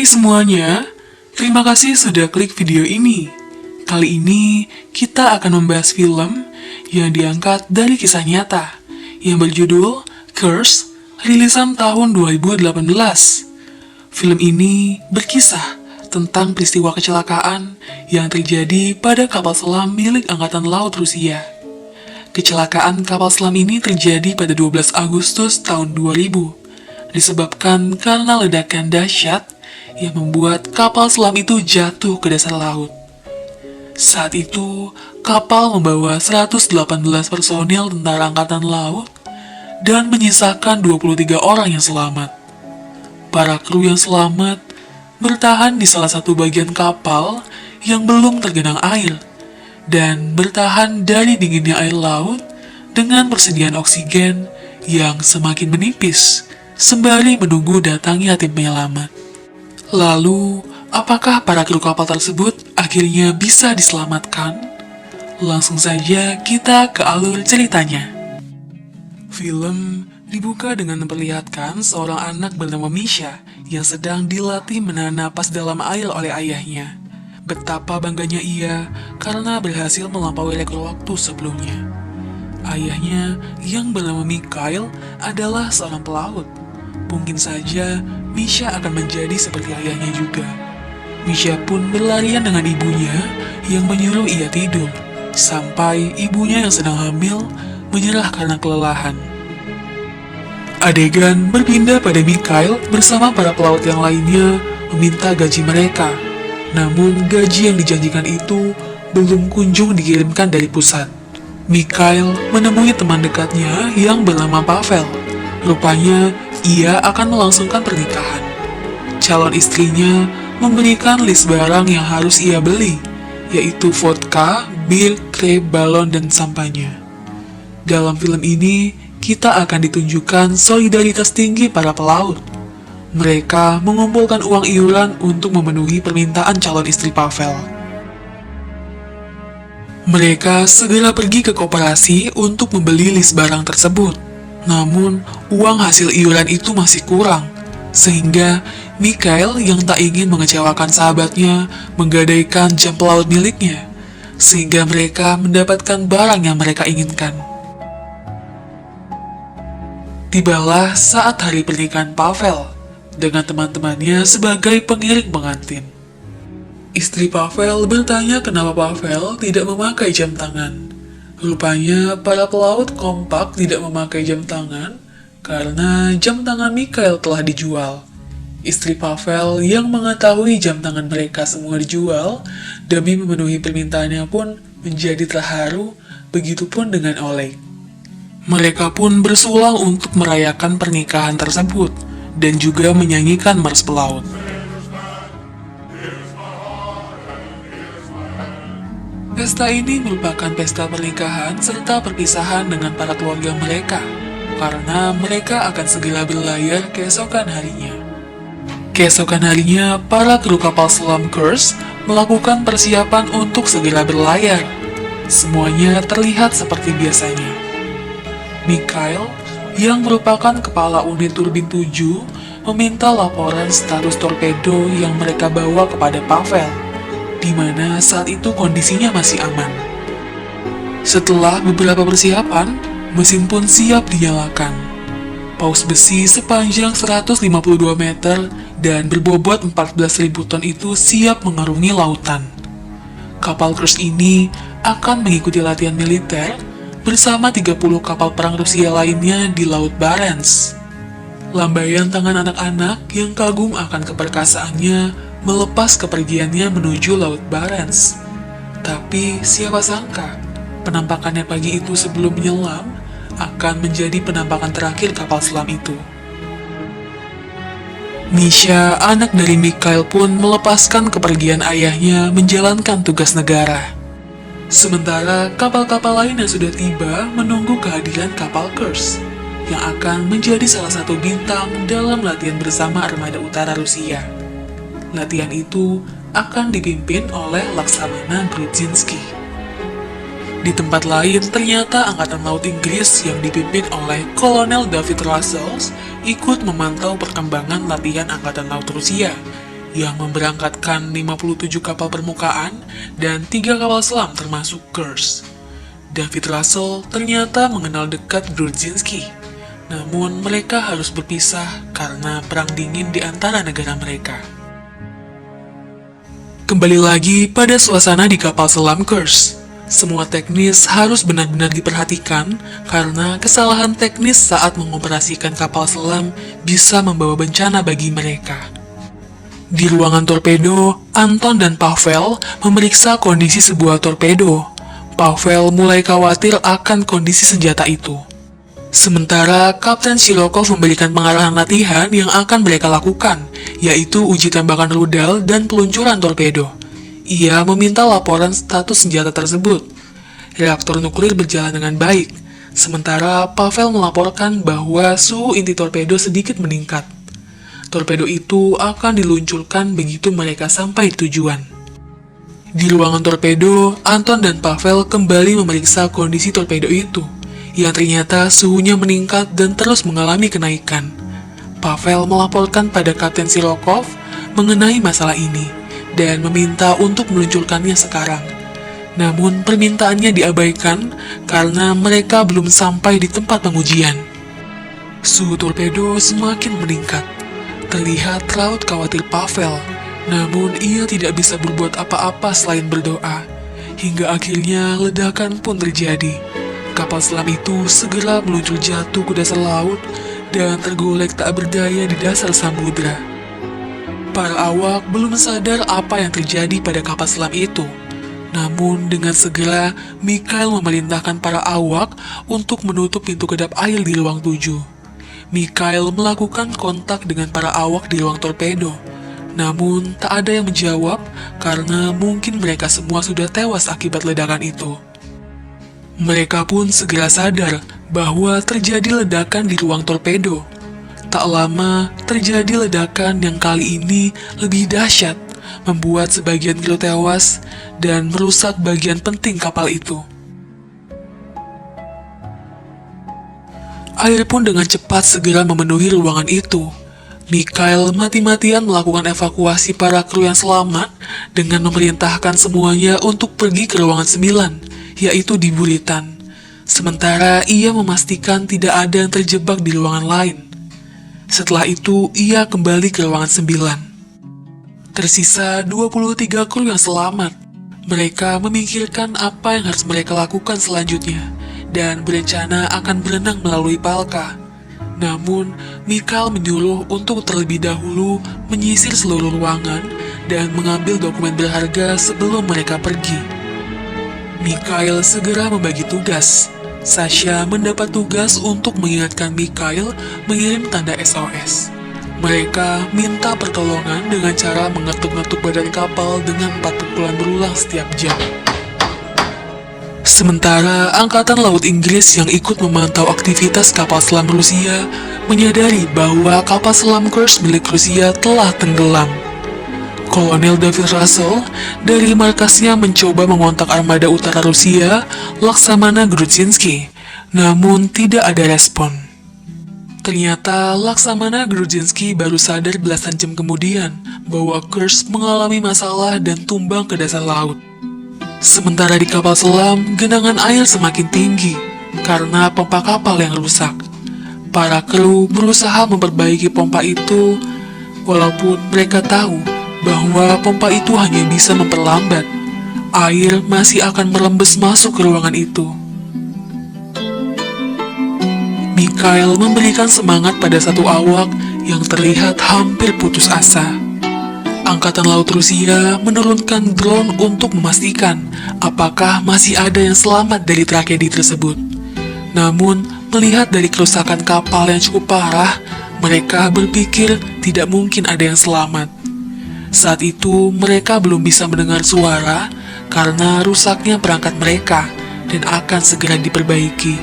semuanya, terima kasih sudah klik video ini. Kali ini kita akan membahas film yang diangkat dari kisah nyata yang berjudul Curse, rilisan tahun 2018. Film ini berkisah tentang peristiwa kecelakaan yang terjadi pada kapal selam milik Angkatan Laut Rusia. Kecelakaan kapal selam ini terjadi pada 12 Agustus tahun 2000, disebabkan karena ledakan dahsyat yang membuat kapal selam itu jatuh ke dasar laut. Saat itu, kapal membawa 118 personil tentara angkatan laut dan menyisakan 23 orang yang selamat. Para kru yang selamat bertahan di salah satu bagian kapal yang belum tergenang air dan bertahan dari dinginnya air laut dengan persediaan oksigen yang semakin menipis sembari menunggu datangnya tim penyelamat. Lalu, apakah para kru kapal tersebut akhirnya bisa diselamatkan? Langsung saja kita ke alur ceritanya. Film dibuka dengan memperlihatkan seorang anak bernama Misha yang sedang dilatih menahan napas dalam air oleh ayahnya. Betapa bangganya ia karena berhasil melampaui rekor waktu sebelumnya. Ayahnya yang bernama Mikhail adalah seorang pelaut. Mungkin saja Misha akan menjadi seperti ayahnya juga. Misha pun berlarian dengan ibunya yang menyuruh ia tidur, sampai ibunya yang sedang hamil menyerah karena kelelahan. Adegan berpindah pada Mikhail bersama para pelaut yang lainnya meminta gaji mereka. Namun gaji yang dijanjikan itu belum kunjung dikirimkan dari pusat. Mikhail menemui teman dekatnya yang bernama Pavel. Rupanya ia akan melangsungkan pernikahan. Calon istrinya memberikan list barang yang harus ia beli, yaitu vodka, bir, kre, balon, dan sampahnya. Dalam film ini, kita akan ditunjukkan solidaritas tinggi para pelaut. Mereka mengumpulkan uang iuran untuk memenuhi permintaan calon istri Pavel. Mereka segera pergi ke koperasi untuk membeli list barang tersebut. Namun, uang hasil iuran itu masih kurang, sehingga Mikhail yang tak ingin mengecewakan sahabatnya menggadaikan jam pelaut miliknya, sehingga mereka mendapatkan barang yang mereka inginkan. Tibalah saat hari pernikahan Pavel dengan teman-temannya sebagai pengiring pengantin. Istri Pavel bertanya kenapa Pavel tidak memakai jam tangan. Rupanya para pelaut kompak tidak memakai jam tangan karena jam tangan Mikhail telah dijual. Istri Pavel yang mengetahui jam tangan mereka semua dijual demi memenuhi permintaannya pun menjadi terharu, begitupun dengan Oleg. Mereka pun bersulang untuk merayakan pernikahan tersebut dan juga menyanyikan mars pelaut. Pesta ini merupakan pesta pernikahan serta perpisahan dengan para keluarga mereka, karena mereka akan segera berlayar keesokan harinya. Keesokan harinya, para kru kapal selam Curse melakukan persiapan untuk segera berlayar. Semuanya terlihat seperti biasanya. Mikhail, yang merupakan kepala unit turbin 7, meminta laporan status torpedo yang mereka bawa kepada Pavel, di mana saat itu kondisinya masih aman. Setelah beberapa persiapan, mesin pun siap dinyalakan. Paus besi sepanjang 152 meter dan berbobot 14.000 ton itu siap mengarungi lautan. Kapal Curse ini akan mengikuti latihan militer bersama 30 kapal perang Rusia lainnya di Laut Barents. Lambaian tangan anak-anak yang kagum akan keperkasaannya melepas kepergiannya menuju Laut Barents. Tapi siapa sangka, penampakannya pagi itu sebelum menyelam akan menjadi penampakan terakhir kapal selam itu. Misha, anak dari Mikhail pun melepaskan kepergian ayahnya menjalankan tugas negara. Sementara kapal-kapal lain yang sudah tiba menunggu kehadiran kapal Curse, yang akan menjadi salah satu bintang dalam latihan bersama Armada Utara Rusia. Latihan itu akan dipimpin oleh Laksamana Grudzinski. Di tempat lain, ternyata Angkatan Laut Inggris yang dipimpin oleh Kolonel David Russell ikut memantau perkembangan latihan Angkatan Laut Rusia yang memberangkatkan 57 kapal permukaan dan 3 kapal selam termasuk Kursk. David Russell ternyata mengenal dekat Grudzinski, namun mereka harus berpisah karena perang dingin di antara negara mereka. Kembali lagi pada suasana di kapal selam Kursk. Semua teknis harus benar-benar diperhatikan karena kesalahan teknis saat mengoperasikan kapal selam bisa membawa bencana bagi mereka. Di ruangan torpedo, Anton dan Pavel memeriksa kondisi sebuah torpedo. Pavel mulai khawatir akan kondisi senjata itu. Sementara Kapten Shirokov memberikan pengarahan latihan yang akan mereka lakukan, yaitu uji tembakan rudal dan peluncuran torpedo. Ia meminta laporan status senjata tersebut. Reaktor nuklir berjalan dengan baik, sementara Pavel melaporkan bahwa suhu inti torpedo sedikit meningkat. Torpedo itu akan diluncurkan begitu mereka sampai tujuan. Di ruangan torpedo, Anton dan Pavel kembali memeriksa kondisi torpedo itu, yang ternyata suhunya meningkat dan terus mengalami kenaikan. Pavel melaporkan pada Kapten Shirokov mengenai masalah ini, dan meminta untuk meluncurkannya sekarang. Namun permintaannya diabaikan karena mereka belum sampai di tempat pengujian. Suhu torpedo semakin meningkat. Terlihat raut khawatir Pavel, namun ia tidak bisa berbuat apa-apa selain berdoa. Hingga akhirnya ledakan pun terjadi. Kapal selam itu segera meluncur jatuh ke dasar laut dan tergolek tak berdaya di dasar samudra. Para awak belum sadar apa yang terjadi pada kapal selam itu. Namun dengan segera, Mikhail memerintahkan para awak untuk menutup pintu kedap air di ruang 7. Mikhail melakukan kontak dengan para awak di ruang torpedo. Namun tak ada yang menjawab karena mungkin mereka semua sudah tewas akibat ledakan itu. Mereka pun segera sadar bahwa terjadi ledakan di ruang torpedo. Tak lama, terjadi ledakan yang kali ini lebih dahsyat, membuat sebagian kru tewas dan merusak bagian penting kapal itu. Air pun dengan cepat segera memenuhi ruangan itu. Mikhail mati-matian melakukan evakuasi para kru yang selamat dengan memerintahkan semuanya untuk pergi ke ruangan 9, yaitu di buritan. Sementara ia memastikan tidak ada yang terjebak di ruangan lain. Setelah itu, ia kembali ke ruangan 9. Tersisa 23 kru yang selamat. Mereka memikirkan apa yang harus mereka lakukan selanjutnya, dan berencana akan berenang melalui Palka. Namun, Mikhail menyuruh untuk terlebih dahulu menyisir seluruh ruangan dan mengambil dokumen berharga sebelum mereka pergi. Mikhail segera membagi tugas. Sasha mendapat tugas untuk mengingatkan Mikhail mengirim tanda SOS. Mereka minta pertolongan dengan cara mengetuk-ngetuk badan kapal dengan 4 pukulan berulang setiap jam. Sementara Angkatan Laut Inggris yang ikut memantau aktivitas kapal selam Rusia menyadari bahwa kapal selam Kursk milik Rusia telah tenggelam. Kolonel David Russell dari markasnya mencoba mengontak armada utara Rusia, Laksamana Grudzinski, namun tidak ada respon. Ternyata Laksamana Grudzinski baru sadar belasan jam kemudian bahwa Kursk mengalami masalah dan tumbang ke dasar laut. Sementara di kapal selam, genangan air semakin tinggi karena pompa kapal yang rusak. Para kru berusaha memperbaiki pompa itu, walaupun mereka tahu bahwa pompa itu hanya bisa memperlambat. Air masih akan merembes masuk ke ruangan itu. Mikhail memberikan semangat pada satu awak yang terlihat hampir putus asa. Angkatan Laut Rusia menurunkan drone untuk memastikan apakah masih ada yang selamat dari tragedi tersebut. Namun, melihat dari kerusakan kapal yang cukup parah, mereka berpikir tidak mungkin ada yang selamat. Saat itu, mereka belum bisa mendengar suara karena rusaknya perangkat mereka dan akan segera diperbaiki.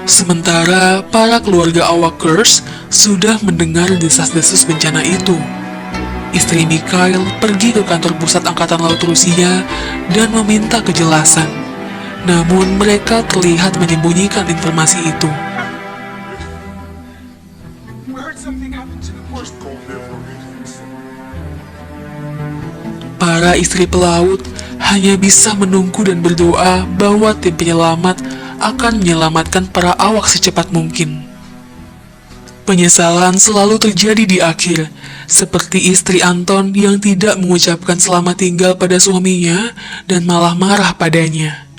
Sementara, para keluarga awak Kursk sudah mendengar desas-desus bencana itu. Istri Mikhail pergi ke kantor pusat Angkatan Laut Rusia dan meminta kejelasan. Namun mereka terlihat menyembunyikan informasi itu. Para istri pelaut hanya bisa menunggu dan berdoa bahwa tim penyelamat akan menyelamatkan para awak secepat mungkin. Penyesalan selalu terjadi di akhir, seperti istri Anton yang tidak mengucapkan selamat tinggal pada suaminya dan malah marah padanya.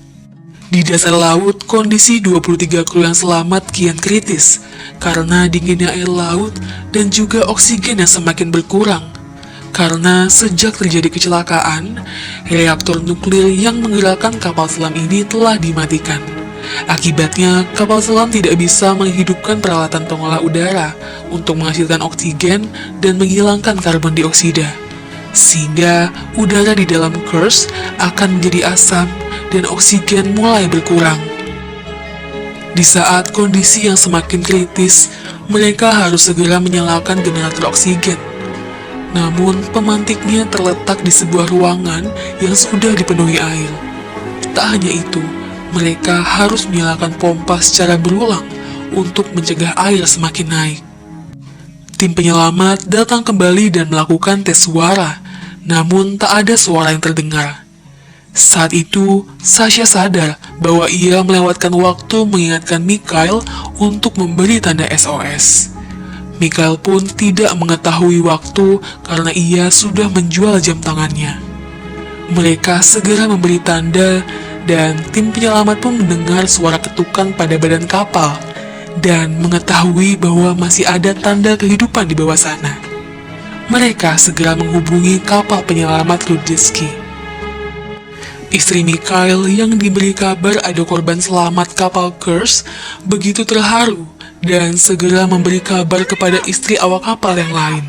Di dasar laut, kondisi 23 kru yang selamat kian kritis karena dinginnya air laut dan juga oksigen yang semakin berkurang. Karena sejak terjadi kecelakaan, reaktor nuklir yang menggerakkan kapal selam ini telah dimatikan. Akibatnya, kapal selam tidak bisa menghidupkan peralatan pengolah udara untuk menghasilkan oksigen dan menghilangkan karbon dioksida. Sehingga udara di dalam Kursk akan menjadi asam dan oksigen mulai berkurang. Di saat kondisi yang semakin kritis, mereka harus segera menyalakan generator oksigen. Namun, pemantiknya terletak di sebuah ruangan yang sudah dipenuhi air. Tak hanya itu, mereka harus menyalakan pompa secara berulang untuk mencegah air semakin naik. Tim penyelamat datang kembali dan melakukan tes suara, namun tak ada suara yang terdengar. Saat itu, Sasha sadar bahwa ia melewatkan waktu mengingatkan Mikhail untuk memberi tanda SOS. Mikhail pun tidak mengetahui waktu karena ia sudah menjual jam tangannya. Mereka segera memberi tanda dan tim penyelamat pun mendengar suara ketukan pada badan kapal dan mengetahui bahwa masih ada tanda kehidupan di bawah sana. Mereka segera menghubungi kapal penyelamat Rudetsky. Istri Mikhail yang diberi kabar ada korban selamat kapal Kursk begitu terharu dan segera memberi kabar kepada istri awak kapal yang lain.